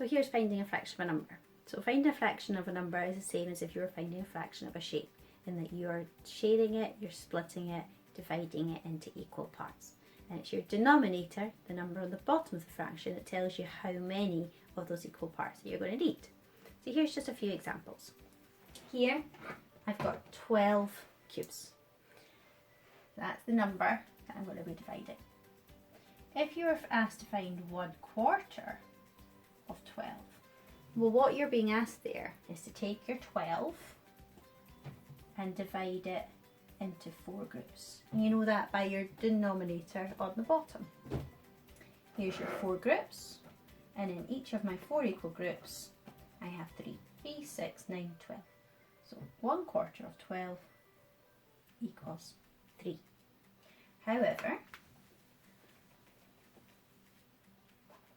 So here's finding a fraction of a number. So finding a fraction of a number is the same as if you were finding a fraction of a shape, in that you are sharing it, you're splitting it, dividing it into equal parts. And it's your denominator, the number on the bottom of the fraction, that tells you how many of those equal parts that you're going to need. So here's just a few examples. Here I've got 12 cubes. That's the number that I'm going to be dividing. If you were asked to find 1/4 of 12, well, what you're being asked there is to take your 12 and divide it into 4 groups. And you know that by your denominator on the bottom. Here's your 4 groups, and in each of my 4 equal groups I have 3. 3, 6, 9, 12. So 1/4 of 12 equals 3. However,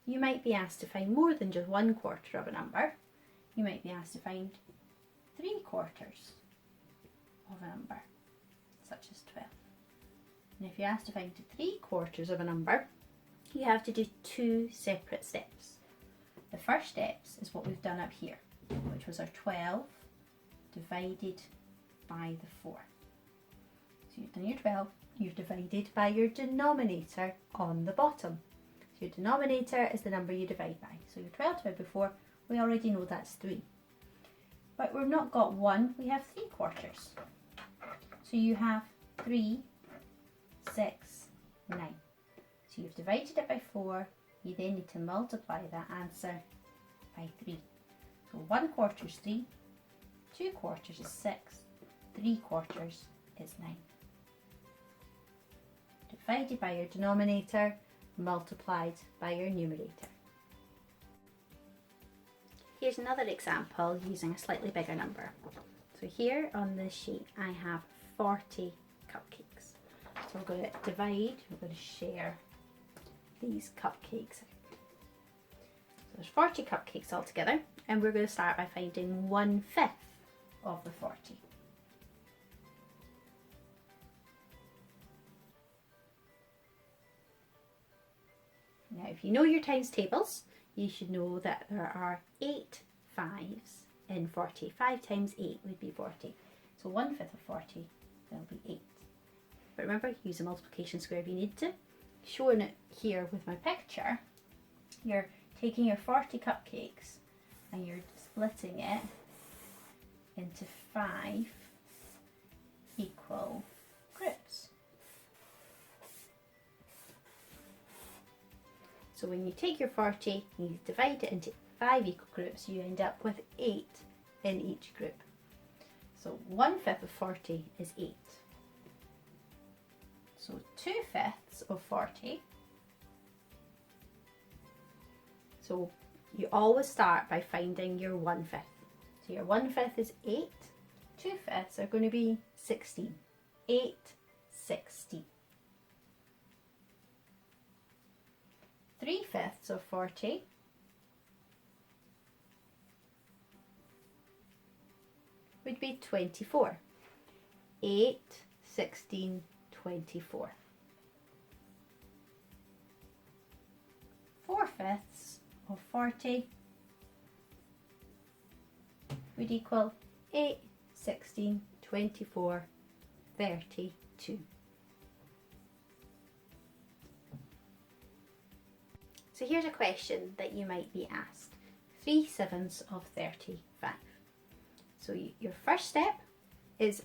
you might be asked to find more than just 1/4 of a number. You might be asked to find 3/4 of a number, such as 12. And if you're asked to find 3/4 of a number, you have to do 2 separate steps. The first steps is what we've done up here, which was our 12 divided by the 4. So you've done your 12, you've divided by your denominator on the bottom. So your denominator is the number you divide by. So your 12 divided by 4, we already know that's 3. But we've not got 1, we have 3/4. So you have 3, 6, 9. So you've divided it by 4, you then need to multiply that answer by 3. So 1/4 is 3, 2/4 is 6, 3/4 is 9. Divided by your denominator, multiplied by your numerator. Here's another example using a slightly bigger number. So here on this sheet I have 40 cupcakes. So we're going to divide, we're going to share these cupcakes. So there's 40 cupcakes altogether, and we're going to start by finding 1/5 of the 40. Now if you know your times tables, you should know that there are 8 5s in 40. 5 times 8 would be 40. So 1/5 of 40 will be 8. But remember, use a multiplication square if you need to. Showing it here with my picture, you're taking your 40 cupcakes and you're splitting it into 5 equal groups. So when you take your 40 and you divide it into 5 equal groups, you end up with 8 in each group. So 1/5 of 40 is 8. So 2/5 of 40. So you always start by finding your 1/5. So your 1/5 is 8. 2/5 are going to be 16. 8 16. 3/5 of 40 would be 24. 8 16 24. 4/5 of 40 would equal 8 16 24 32. So here's a question that you might be asked. 3/7 of 35. So your first step is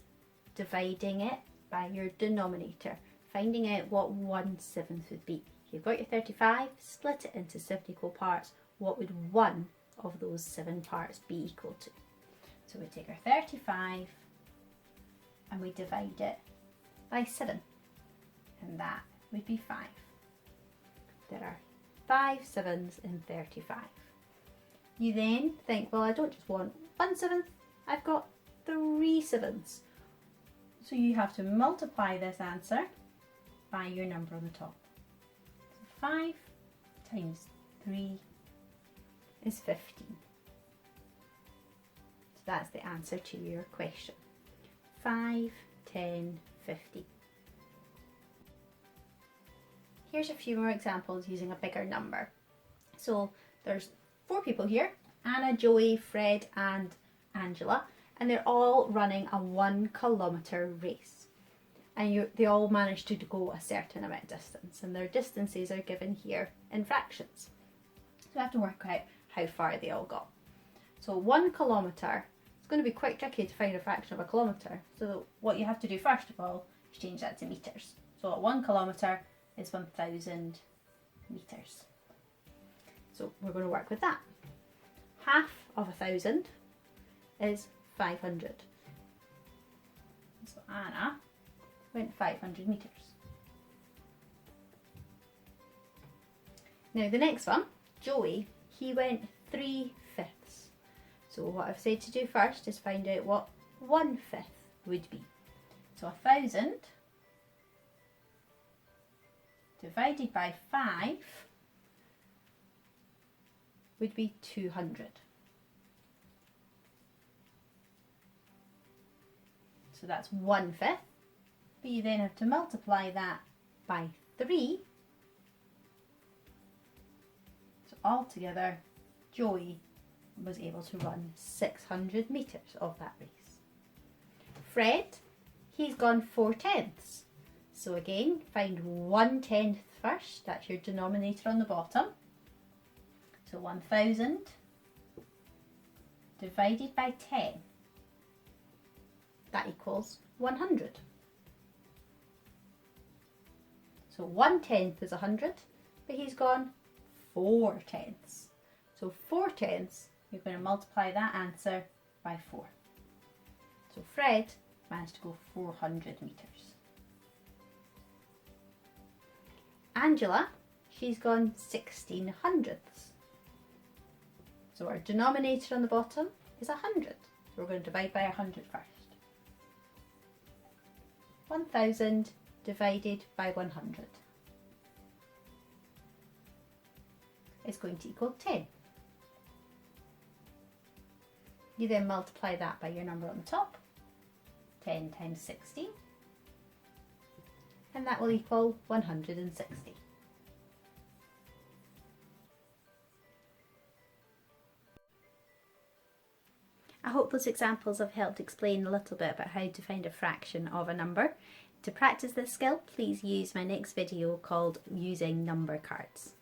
dividing it by your denominator, finding out what 1/7 would be. You've got your 35, split it into 7 equal parts. What would one of those 7 parts be equal to? So we take our 35 and we divide it by 7, and that would be 5. There are 5 7s in 35. You then think, well, I don't just want 1/7, I've got 3 7s. So you have to multiply this answer by your number on the top. So 5 times 3 is 15. So that's the answer to your question. 5, 10, 50. Here's a few more examples using a bigger number. So there's 4 people here: Anna, Joey, Fred and Angela, and they're all running a 1 kilometre race. And they all managed to go a certain amount of distance, and their distances are given here in fractions. So we have to work out how far they all got. So 1 kilometre, it's going to be quite tricky to find a fraction of a kilometre. So what you have to do first of all is change that to metres. So 1 kilometre is 1,000 metres. So we're going to work with that. Half of 1,000 is 500. So Anna went 500 metres. Now the next one, Joey, he went 3/5. So what I've said to do first is find out what 1/5 would be. So 1,000 divided by 5 would be 200. So that's 1/5. But you then have to multiply that by 3. So altogether, Joey was able to run 600 metres of that race. Fred, he's gone 4/10. So again, find 1/10 first. That's your denominator on the bottom. So 1,000 divided by 10. That equals 100. So 1/10 is 100, but he's gone 4/10. So 4/10, you're going to multiply that answer by 4. So Fred managed to go 400 metres. Angela, she's gone 1/1600. So our denominator on the bottom is 100. So we're going to divide by 100 first. 1,000 divided by 100 is going to equal 10. You then multiply that by your number on the top, 10 times 60, and that will equal 160. I hope those examples have helped explain a little bit about how to find a fraction of a number. To practice this skill, please use my next video called Using Number Cards.